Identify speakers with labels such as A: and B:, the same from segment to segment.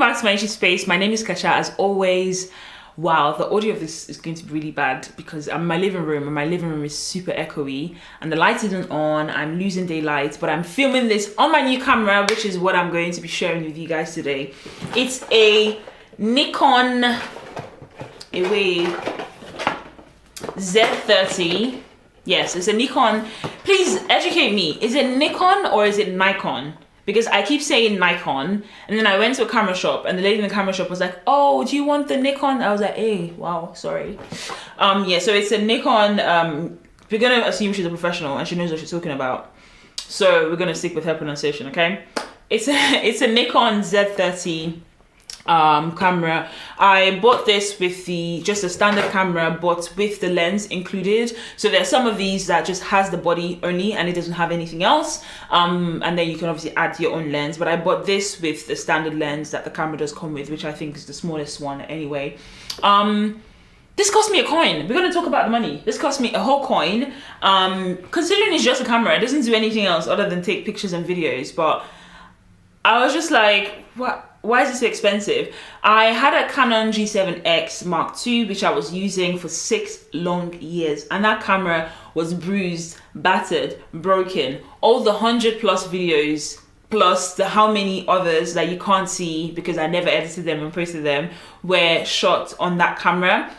A: back to my YouTube space. My name is Kacha, as always. Wow, the audio of this is going to be really bad because I'm in my living room and my living room is super echoey and the light isn't on. I'm losing daylight, but I'm filming this on my new camera, which is what I'm going to be sharing with you guys today. It's a Nikon Z30. Yes, it's a Nikon. Please educate me. Is it Nikon or is it Nikon? Because I keep saying Nikon, and then I went to a camera shop, and the lady in the camera shop was like, "Oh, do you want the Nikon?" I was like, "Hey, wow, sorry." Yeah, so it's a Nikon. We're gonna assume she's a professional and she knows what she's talking about, so we're gonna stick with her pronunciation, okay? It's a Nikon Z30 camera. I bought this with just a standard camera, but with the lens included. So there's some of these that just has the body only and it doesn't have anything else, and then you can obviously add your own lens, but I bought this with the standard lens that the camera does come with, which I think is the smallest one anyway. This cost me a coin. We're going to talk about the money. This cost me a whole coin. Considering it's just a camera, it doesn't do anything else other than take pictures and videos, but I was just like, what? Why is this so expensive? I had a Canon G7X Mark II, which I was using for 6 long years. And that camera was bruised, battered, broken. All the 100+ videos, plus the how many others that you can't see because I never edited them and posted them, were shot on that camera.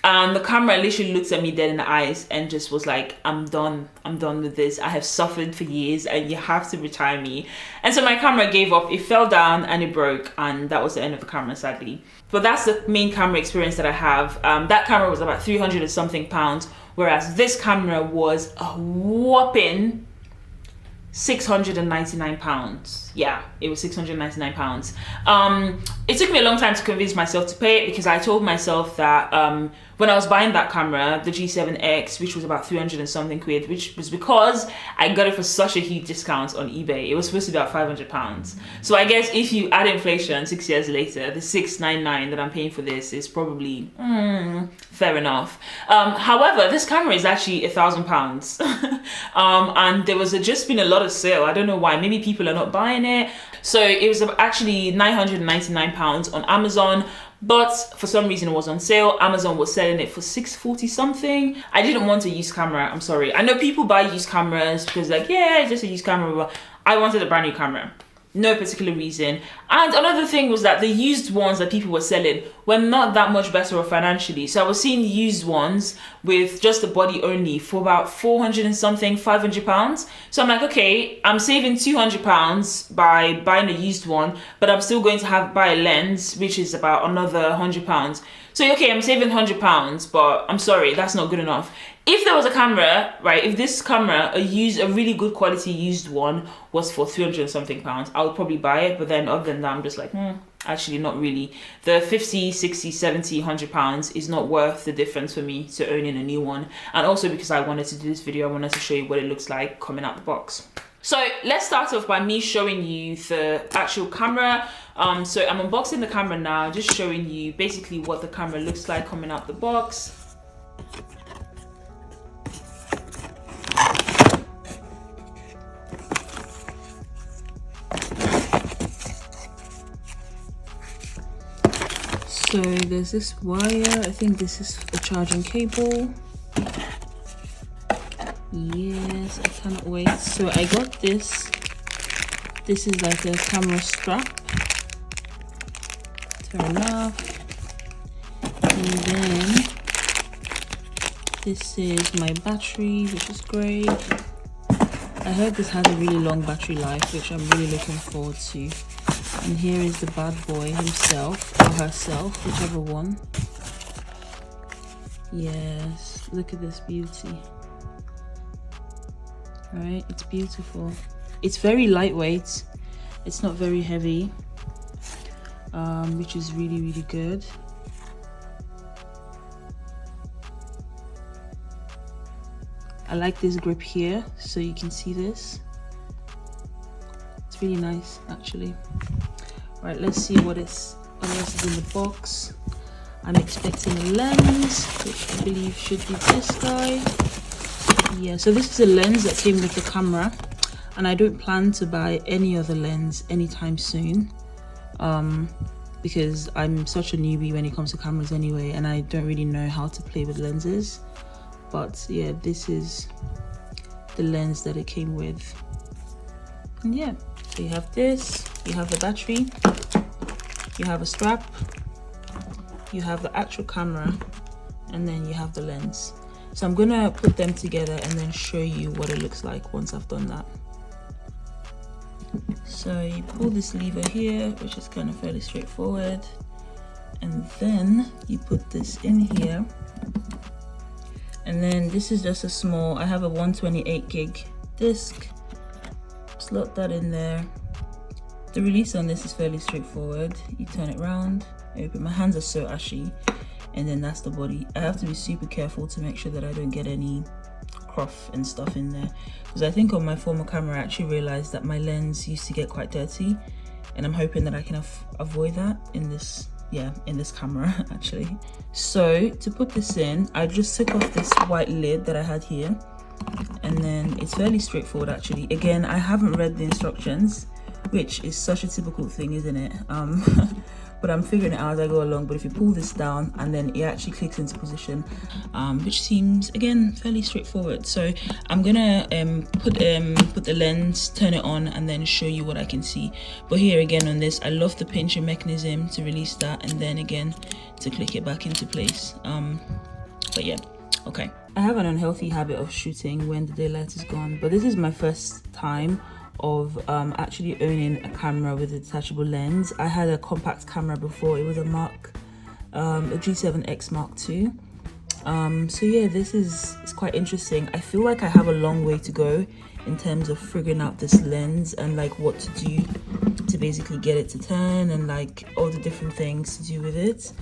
A: And the camera literally looked at me dead in the eyes and just was like, I'm done with this. I have suffered for years and you have to retire me. And so my camera gave up. It fell down and it broke, and that was the end of the camera, sadly. But that's the main camera experience that I have. That camera was about 300 and something pounds, whereas this camera was a whopping 699 pounds. Yeah, it was 699 pounds. It took me a long time to convince myself to pay it because I told myself that when I was buying that camera, the G7X, which was about 300 and something quid, which was because I got it for such a huge discount on eBay. It was supposed to be about 500 pounds. So I guess if you add inflation 6 years later, the 699 that I'm paying for this is probably fair enough. However, this camera is actually £1,000. And there was just been a lot of sale. I don't know why. Maybe people are not buying it. So it was actually £999 on Amazon. But for some reason it was on sale. Amazon was selling it for $640 something. I didn't want a used camera. I'm sorry. I know people buy used cameras because like, yeah, it's just a used camera. But I wanted a brand new camera. No particular reason. And another thing was that the used ones that people were selling were not that much better financially. So I was seeing used ones with just the body only for about 400 and something, 500 pounds. So I'm like, okay, I'm saving 200 pounds by buying a used one, but I'm still going to buy a lens, which is about another 100 pounds. So okay, I'm saving 100 pounds, but I'm sorry, that's not good enough. If there was a camera, right, if this camera, a really good quality used one, was for 300 and something pounds, I would probably buy it. But then other than that, I'm just like, actually not really. The 50, 60, 70, 100 pounds is not worth the difference for me to owning a new one. And also because I wanted to do this video, I wanted to show you what it looks like coming out the box. So let's start off by me showing you the actual camera. So I'm unboxing the camera now, just showing you basically what the camera looks like coming out the box. So there's this wire, I think this is a charging cable. Yes, I cannot wait. So I got this. This is like a camera strap. Turn off. And then this is my battery, which is great. I heard this has a really long battery life, which I'm really looking forward to. And here is the bad boy himself or herself, whichever one. Yes, look at this beauty. Right, it's beautiful. It's very lightweight. It's not very heavy, which is really, really good. I like this grip here, so you can see this. It's really nice, actually. Right, let's see what else is in the box. I'm expecting a lens, which I believe should be this guy. Yeah, so this is a lens that came with the camera, and I don't plan to buy any other lens anytime soon. because I'm such a newbie when it comes to cameras anyway, and I don't really know how to play with lenses. But yeah, this is the lens that it came with. And yeah, so you have this, you have the battery, you have a strap, you have the actual camera, and then you have the lens. So I'm gonna put them together and then show you what it looks like once I've done that. So you pull this lever here, which is kind of fairly straightforward, and then you put this in here, and then this is just a small, I have a 128 gig disc, slot that in there. The release on this is fairly straightforward. You turn it around, open. My hands are so ashy, and then that's the body. I have to be super careful to make sure that I don't get any cruff and stuff in there, because I think on my former camera I actually realized that my lens used to get quite dirty, and I'm hoping that I can avoid that in this camera actually. So to put this in, I just took off this white lid that I had here, and then it's fairly straightforward actually. Again, I haven't read the instructions, which is such a typical thing, isn't it? But I'm figuring it out as I go along. But if you pull this down, and then it actually clicks into position, which seems again fairly straightforward. So I'm gonna put the lens, turn it on, and then show you what I can see. But here again on this, I love the pincher mechanism to release that, and then again to click it back into place. But yeah, okay. I have an unhealthy habit of shooting when the daylight is gone, but this is my first time of actually owning a camera with a detachable lens. I had a compact camera before. It was a G7X Mark II. So yeah, this is quite interesting. I feel like I have a long way to go in terms of figuring out this lens and like what to do to basically get it to turn, and like all the different things to do with it.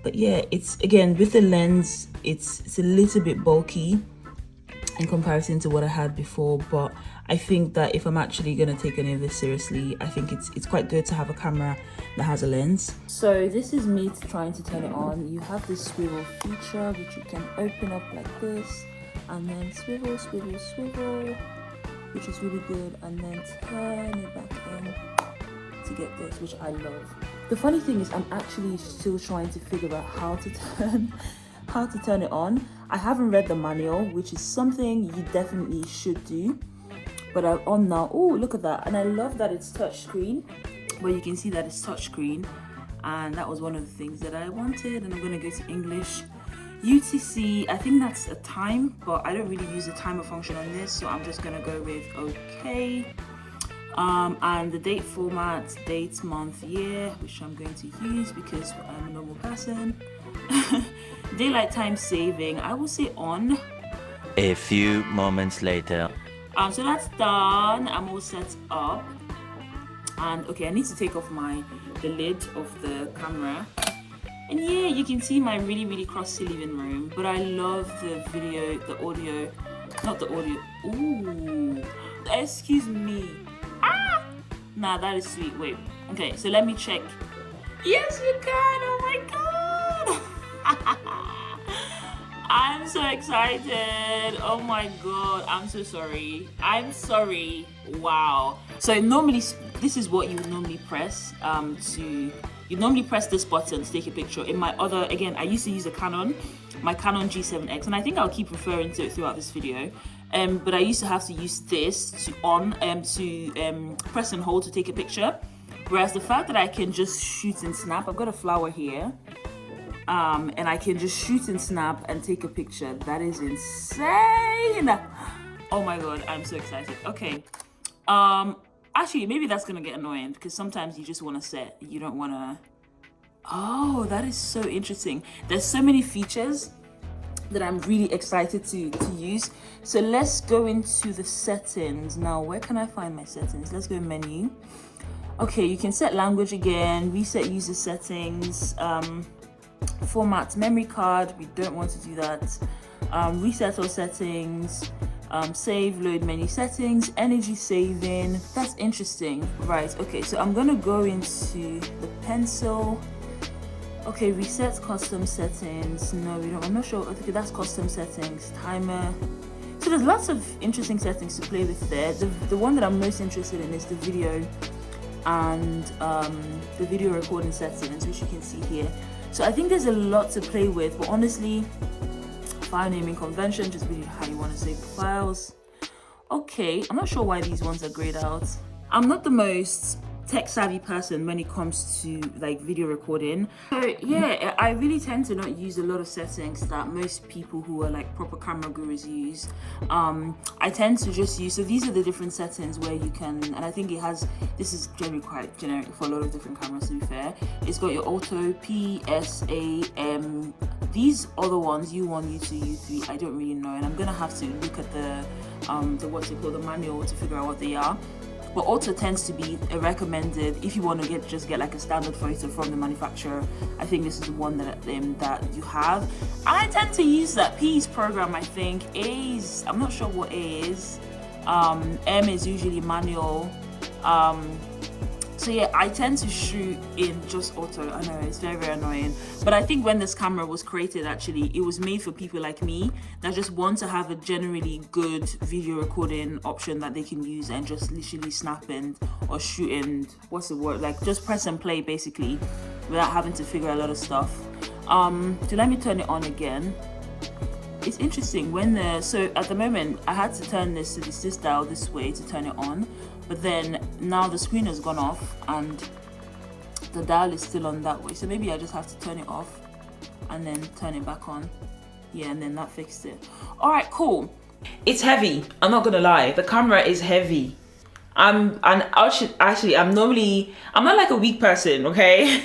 A: But yeah, it's again with the lens, it's a little bit bulky in comparison to what I had before, but I think that if I'm actually gonna take any of this seriously, I think it's quite good to have a camera that has a lens. So this is me trying to turn it on. You have this swivel feature which you can open up like this, and then swivel, swivel, swivel, which is really good, and then turn it back in to get this, which I love. The funny thing is I'm actually still trying to figure out how to turn it on. I haven't read the manual, which is something you definitely should do. But I'm on now. Oh, look at that. And I love that it's touchscreen, where you can see that it's touchscreen. And that was one of the things that I wanted. And I'm going to go to English. UTC, I think that's a time, but I don't really use the timer function on this. So I'm just going to go with OK. And the date format, date, month, year, which I'm going to use because I'm a normal person. Daylight time saving, I will say on.
B: A few moments later.
A: So that's done. I'm all set up. And okay, I need to take off the lid of the camera. And yeah, you can see my really crusty living room. But I love the video, the audio, not the audio. Ooh, excuse me. Ah, nah, that is sweet. Wait, okay, so let me check. Yes, you can. Oh my god. I'm so excited. Oh my god, I'm so sorry. I'm sorry. Wow. So normally this is what you would normally press you normally press this button to take a picture. In my other, again, I used to use my Canon G7X, and I think I'll keep referring to it throughout this video. But I used to have to use this to press and hold to take a picture. Whereas the fact that I can just shoot and snap, I've got a flower here. And I can just shoot and snap and take a picture. That is insane. Oh my god, I'm so excited. Okay. Actually, maybe that's gonna get annoying because sometimes you just want to set. You don't want to. Oh, that is so interesting. There's so many features that I'm really excited to use. So let's go into the settings. Now, where can I find my settings? Let's go menu. Okay, you can set language again, reset user settings, format memory card, we don't want to do that, reset all settings, save, load menu settings, energy saving. That's interesting. Right, okay, so I'm gonna go into the pencil. Okay, reset custom settings. No, we don't. I'm not sure. Okay, that's custom settings. Timer. So there's lots of interesting settings to play with there. The one that I'm most interested in is the video and the video recording settings, which you can see here. So I think there's a lot to play with, but honestly, file naming convention, just really how you want to save the files. Okay, I'm not sure why these ones are grayed out. I'm not the most tech savvy person when it comes to like video recording, so yeah, I really tend to not use a lot of settings that most people who are like proper camera gurus use. I tend to just use, so these are the different settings where you can, and I think it has, this is generally quite generic for a lot of different cameras, to be fair. It's got your auto, P, S, A, M, these other ones, U1, U2, U3, I don't really know, and I'm gonna have to look at the what's it called, the manual, to figure out what they are. But auto tends to be a recommended if you want to just get like a standard photo from the manufacturer. I think this is the one that you have. I tend to use that. P is program, I think. A is, I'm not sure what A is. M is usually manual. So yeah, I tend to shoot in just auto. I know it's very, very annoying, but I think when this camera was created, actually it was made for people like me that just want to have a generally good video recording option that they can use and just literally snap in or shoot in, what's the word, like just press and play basically without having to figure a lot of stuff. So let me turn it on again. It's interesting when so at the moment I had to turn this to this dial this way to turn it on, but then now the screen has gone off and the dial is still on that way, so maybe I just have to turn it off and then turn it back on. Yeah, and then that fixed it. All right, cool. It's heavy, I'm not gonna lie, the camera is heavy. I'm not like a weak person, okay?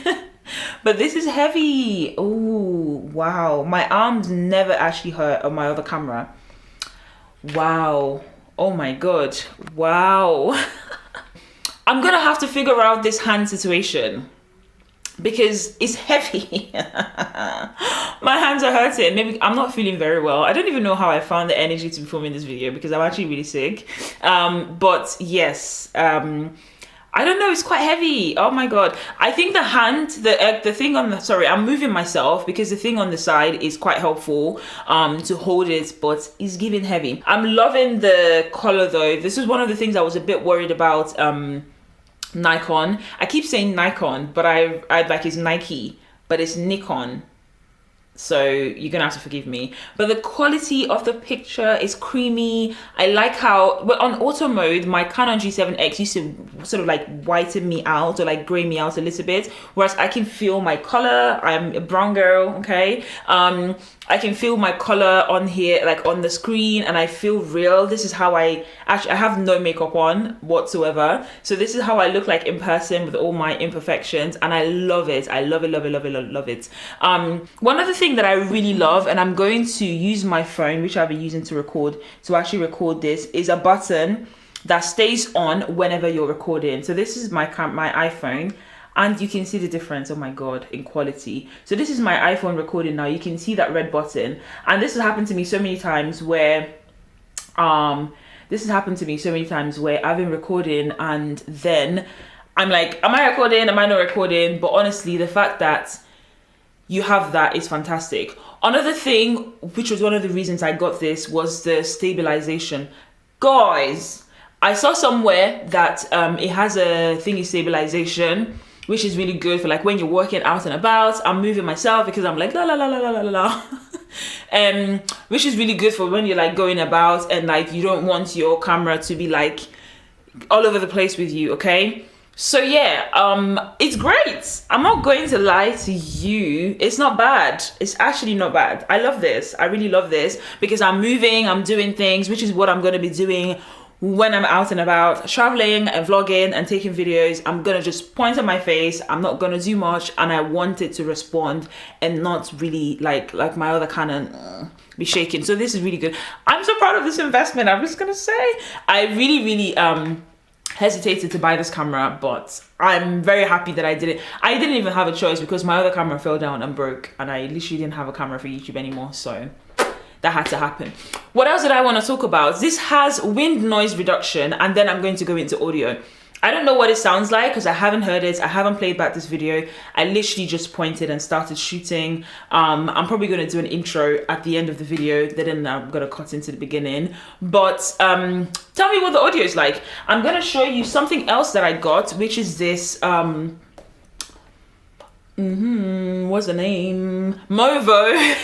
A: But this is heavy. Oh wow, my arms never actually hurt on my other camera. Wow, oh my god, wow. I'm gonna have to figure out this hand situation because it's heavy. My hands are hurting. Maybe I'm not feeling very well. I don't even know how I found the energy to be filming this video because I'm actually really sick. But yes, I don't know, it's quite heavy. Oh my god. I think the hand, the thing on the, sorry, I'm moving myself because the thing on the side is quite helpful to hold it, but it's giving heavy. I'm loving the color though. This is one of the things I was a bit worried about Nikon. I keep saying Nikon, but I like it's Nike, but it's Nikon. So you're gonna have to forgive me, but the quality of the picture is creamy. I like how, but on auto mode, my Canon G7X used to sort of like whiten me out or like gray me out a little bit, whereas I can feel my color. I'm a brown girl, okay? I can feel my color on here, like on the screen, and I feel real. This is how I have no makeup on whatsoever. So this is how I look like in person with all my imperfections, and I love it. I love it, love it, love it, love it. One other thing that I really love, and I'm going to use my phone, which I've been using to actually record this, is a button that stays on whenever you're recording. So this is my iPhone. And you can see the difference, oh my god, in quality. So this is my iPhone recording now. You can see that red button. And this has happened to me so many times where I've been recording and then I'm like, am I recording? Am I not recording? But honestly, the fact that you have that is fantastic. Another thing, which was one of the reasons I got this, was the stabilization. Guys, I saw somewhere that it has a thingy stabilization, which is really good for like when you're working out and about. I'm moving myself because I'm like la la la la la la la. Which is really good for when you're like going about and like you don't want your camera to be like all over the place with you, okay? So yeah, it's great. I'm not going to lie to you. It's not bad. It's actually not bad. I love this. I really love this because I'm moving, I'm doing things, which is what I'm going to be doing when I'm out and about, traveling and vlogging and taking videos. I'm gonna just point at my face. I'm not gonna do much, and I want it to respond and not really like my other Canon be shaking. So this is really good. I'm so proud of this investment. I'm just gonna say I really hesitated to buy this camera, but I'm very happy that I did it. I didn't even have a choice because my other camera fell down and broke, and I literally didn't have a camera for YouTube anymore, so that had to happen. What else did I want to talk about? This has wind noise reduction, and then I'm going to go into audio. I don't know what it sounds like because I haven't heard it. I haven't played back this video. I literally just pointed and started shooting. I'm probably going to do an intro at the end of the video. Then I'm going to cut into the beginning. But tell me what the audio is like. I'm going to show you something else that I got, which is this... what's the name? Movo.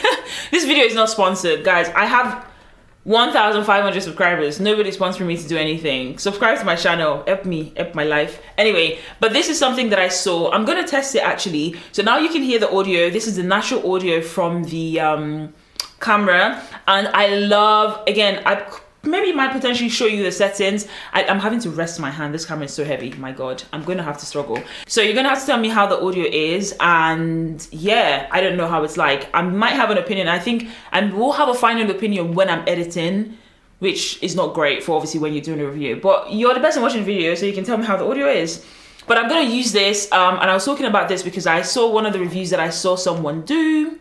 A: This video is not sponsored, guys. I have 1,500 subscribers. Nobody's sponsoring me to do anything. Subscribe to my channel. Help me, help my life. Anyway, but this is something that I saw. I'm gonna test it actually. So now you can hear the audio. This is the natural audio from the camera, and I love. Again, I maybe might potentially show you the settings. I'm having to rest my hand. This camera is so heavy. My God, I'm gonna have to struggle. So you're gonna have to tell me how the audio is, and yeah, I don't know how it's like. I might have an opinion. I think, and we'll have a final opinion when I'm editing, which is not great for obviously when you're doing a review. But you're the person watching the video, so you can tell me how the audio is. But I'm gonna use this, and I was talking about this because I saw one of the reviews that I saw someone do.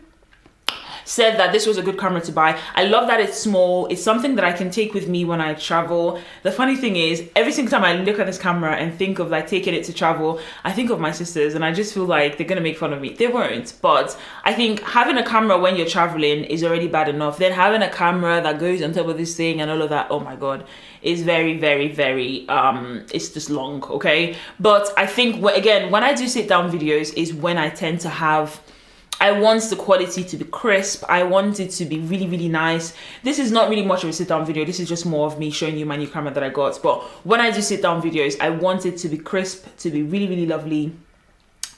A: Said that this was a good camera to buy. I love that it's small. It's something that I can take with me when I travel. The funny thing is, every single time I look at this camera and think of like taking it to travel, I think of my sisters and I just feel like they're gonna make fun of me. They won't, but I think having a camera when you're traveling is already bad enough. Then having a camera that goes on top of this thing and all of that, oh my God, is very, very, very, it's just long, okay? But I think, again, when I do sit down videos is when I tend to have, I want the quality to be crisp. I want it to be really, really nice. This is not really much of a sit down video. This is just more of me showing you my new camera that I got. But when I do sit down videos, I want it to be crisp, to be really, really lovely.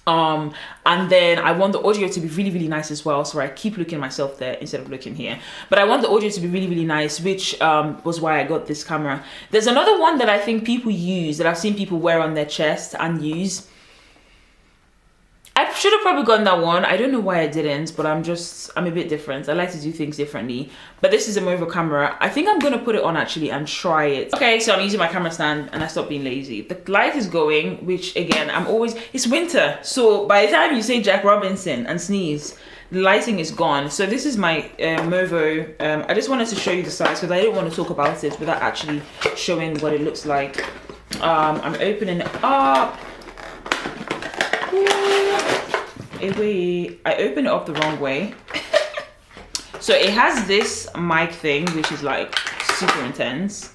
A: And then I want the audio to be really, really nice as well. So I keep looking at myself there instead of looking here. But I want the audio to be really, really nice, which was why I got this camera. There's another one that I think people use, that I've seen people wear on their chest and use. I should have probably gotten that one. I don't know why I didn't, but I'm a bit different. I like to do things differently. But this is a Movo camera. I think I'm gonna put it on actually and try it. Okay, so I'm using my camera stand and I stopped being lazy. The light is going, which again, it's winter. So by the time you say Jack Robinson and sneeze, the lighting is gone. So this is my Movo. I just wanted to show you the size because I didn't want to talk about it without actually showing what it looks like. I'm opening it up. I opened it up the wrong way. So it has this mic thing, which is like super intense.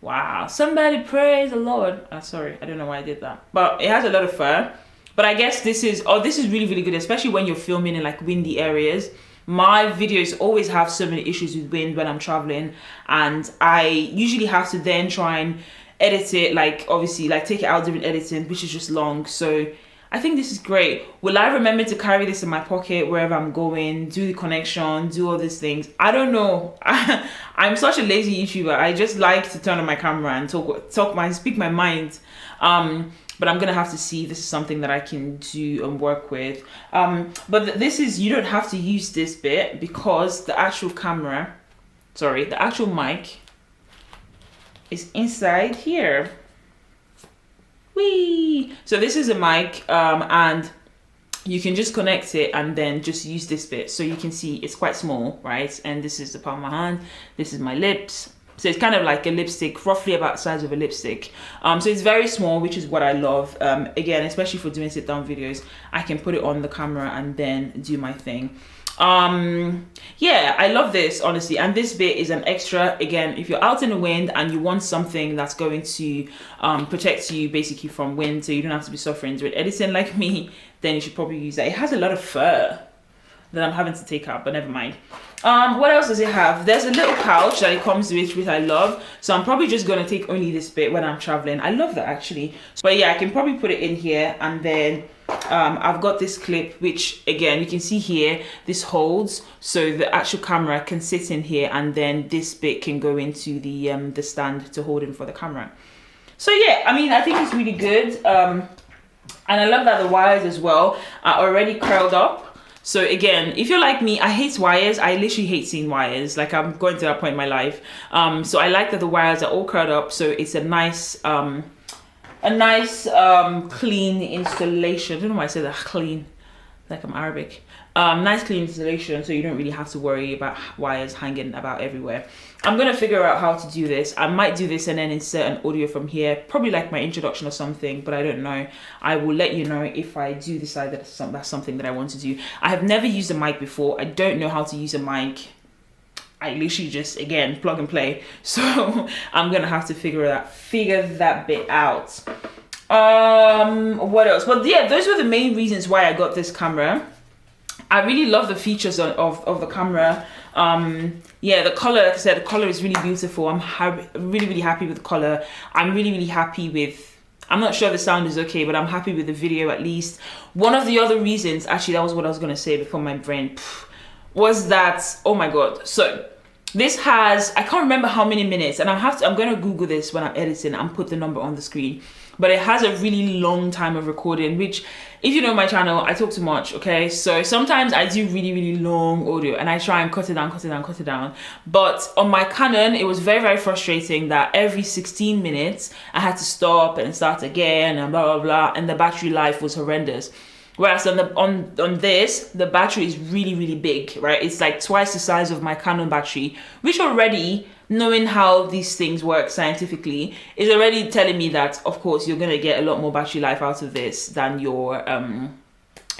A: Wow, somebody praise the Lord. Sorry, I don't know why I did that. But it has a lot of fur. But I guess this is really, really good, especially when you're filming in like windy areas. My videos always have so many issues with wind when I'm traveling, and I usually have to then try and edit it, like obviously like take it out during editing, which is just long. So I think this is great. Will I remember to carry this in my pocket wherever I'm going, do the connection, do all these things? I don't know. I'm such a lazy YouTuber. I just like to turn on my camera and speak my mind. But I'm gonna have to see if this is something that I can do and work with. But this is, you don't have to use this bit because the actual the actual mic is inside here. Whee! So this is a mic, and you can just connect it and then just use this bit. So you can see it's quite small, right? And this is the palm of my hand. This is my lips. So it's kind of like a lipstick, roughly about the size of a lipstick. So it's very small, which is what I love. Again, especially for doing sit down videos, I can put it on the camera and then do my thing. Yeah, I love this, honestly. And this bit is an extra. Again, if you're out in the wind and you want something that's going to protect you basically from wind, so you don't have to be suffering with editing like me, then you should probably use that. It has a lot of fur that I'm having to take out, but never mind. What else does it have? There's a little pouch that it comes with, which I love. So I'm probably just going to take only this bit when I'm traveling. I love that actually. But yeah, I can probably put it in here, and then I've got this clip, which again, you can see here, this holds, so the actual camera can sit in here, and then this bit can go into the stand to hold in for the camera. So yeah, I mean, I think it's really good. And I love that the wires as well are already curled up. So again, if you're like me, I hate wires. I literally hate seeing wires. Like, I'm going to that point in my life. So I like that the wires are all curled up. So it's a nice clean installation. I don't know why I said that, clean. like I'm Arabic. Nice clean installation, so you don't really have to worry about wires hanging about everywhere. I'm gonna figure out how to do this. I might do this and then insert an audio from here, probably like my introduction or something, but I don't know. I will let you know if I do decide that that's something that I want to do. I have never used a mic before. I don't know how to use a mic. I literally just, again, plug and play. So I'm gonna have to figure that bit out. What else? Well, yeah, those were the main reasons why I got this camera. I really love the features of the camera. Yeah, the color, like I said, the color is really beautiful. I'm really, really happy with the color. I'm really, really happy with, I'm not sure the sound is okay, but I'm happy with the video at least. One of the other reasons, actually, that was what I was gonna say before my brain, was that, oh my God. So this has, I can't remember how many minutes, and I'm gonna Google this when I'm editing and put the number on the screen. But it has a really long time of recording, which, if you know my channel, I talk too much, okay? So sometimes I do really, really long audio and I try and cut it down. But on my Canon, it was very, very frustrating that every 16 minutes, I had to stop and start again and blah, blah, blah. And the battery life was horrendous. Whereas on this, the battery is really, really big, right? It's like twice the size of my Canon battery, which already, knowing how these things work scientifically, is already telling me that, of course, you're gonna get a lot more battery life out of this than the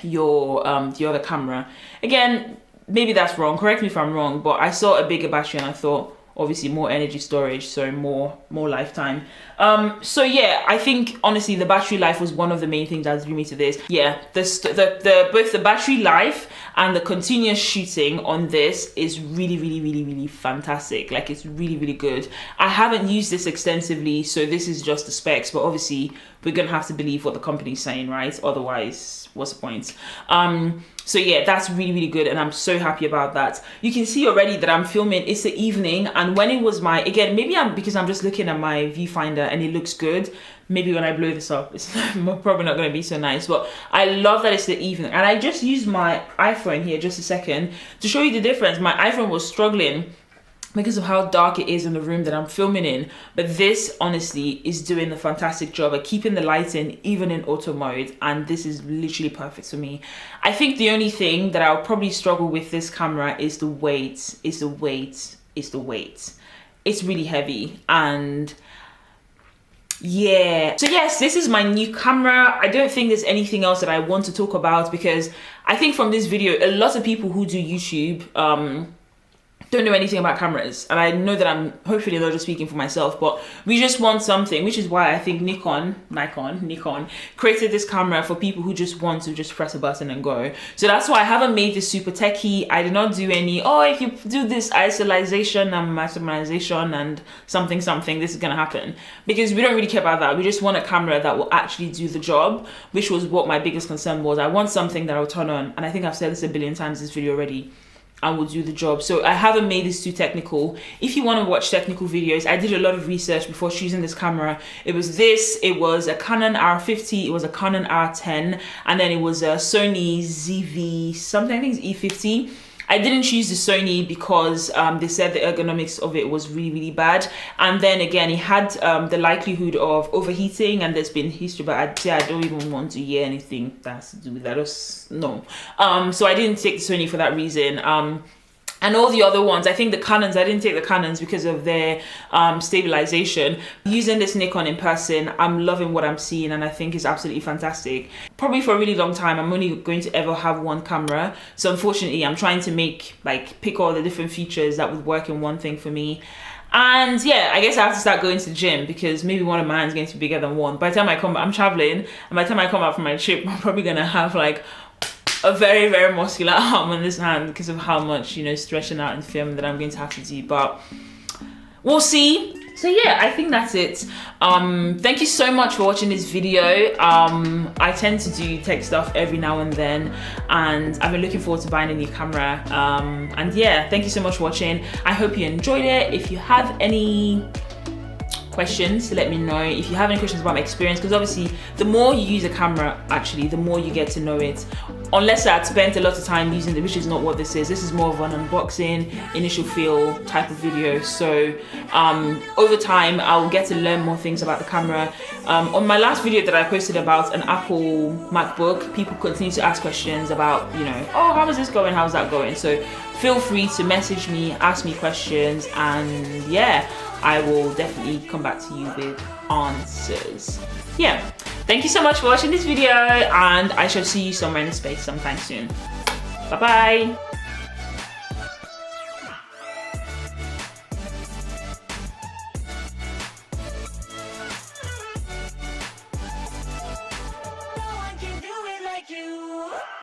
A: other camera. Again, maybe that's wrong. Correct me if I'm wrong, but I saw a bigger battery and I thought, obviously more energy storage, so more lifetime. So yeah, I think honestly the battery life was one of the main things that drew me to this. Yeah, both the battery life and the continuous shooting on this is really, really, really, really fantastic. Like, it's really, really good. I haven't used this extensively, so this is just the specs, but obviously we're gonna have to believe what the company's saying, right? Otherwise, what's the point? So yeah, that's really, really good, and I'm so happy about that. You can see already that I'm filming, it's the evening, and when it was again, maybe because I'm just looking at my viewfinder and it looks good. Maybe when I blow this up, it's probably not gonna be so nice, but I love that it's the evening. And I just used my iPhone here just a second to show you the difference. My iPhone was struggling because of how dark it is in the room that I'm filming in, but this honestly is doing a fantastic job at keeping the lighting even in auto mode, and this is literally perfect for me. I think the only thing that I'll probably struggle with this camera is the weight. It's really heavy, and yeah. So yes, this is my new camera. I don't think there's anything else that I want to talk about, because I think from this video, a lot of people who do YouTube don't know anything about cameras, and I know that I'm hopefully not just speaking for myself, but we just want something, which is why I think Nikon created this camera for people who just want to just press a button and go. So that's why I haven't made this super techie. I did not do any, oh, if you do this isolation and maximization and something, this is gonna happen, because we don't really care about that. We just want a camera that will actually do the job, which was what my biggest concern was. I want something that I'll turn on, and I think I've said this a billion times in this video already, and will do the job. So I haven't made this too technical. If you want to watch technical videos, I did a lot of research before choosing this camera. It was a Canon R50, it was a Canon R10, and then it was a Sony ZV something, I think it's E50. I didn't choose the Sony because they said the ergonomics of it was really, really bad. And then again, it had the likelihood of overheating, and there's been history, but I don't even want to hear anything that's to do with that. No. So I didn't take the Sony for that reason. And all the other ones, I think the Canons, I didn't take the Canons because of their stabilization. Using this Nikon in person, I'm loving what I'm seeing, and I think it's absolutely fantastic. Probably for a really long time, I'm only going to ever have one camera. So unfortunately, I'm trying to pick all the different features that would work in one thing for me. And yeah, I guess I have to start going to the gym, because maybe one of mine is going to be bigger than one. By the time I come back, I'm traveling, and by the time I come back from my trip, I'm probably gonna have like a very, very muscular arm on this hand because of how much, stretching out and film that I'm going to have to do, but we'll see. So yeah, I think that's it. Thank you so much for watching this video. I tend to do tech stuff every now and then, and I've been looking forward to buying a new camera. And yeah, thank you so much for watching. I hope you enjoyed it. If you have any questions, let me know. If you have any questions about my experience, because obviously the more you use a camera, actually the more you get to know it unless I had spent a lot of time using it, which is not what this is. This is more of an unboxing, initial feel type of video. So over time, I'll get to learn more things about the camera. On my last video that I posted about an Apple MacBook, people continue to ask questions about, you know, oh, how is this going? How's that going? So feel free to message me, ask me questions, and yeah, I will definitely come back to you with answers. Yeah, thank you so much for watching this video, and I shall see you somewhere in space sometime soon. Bye bye.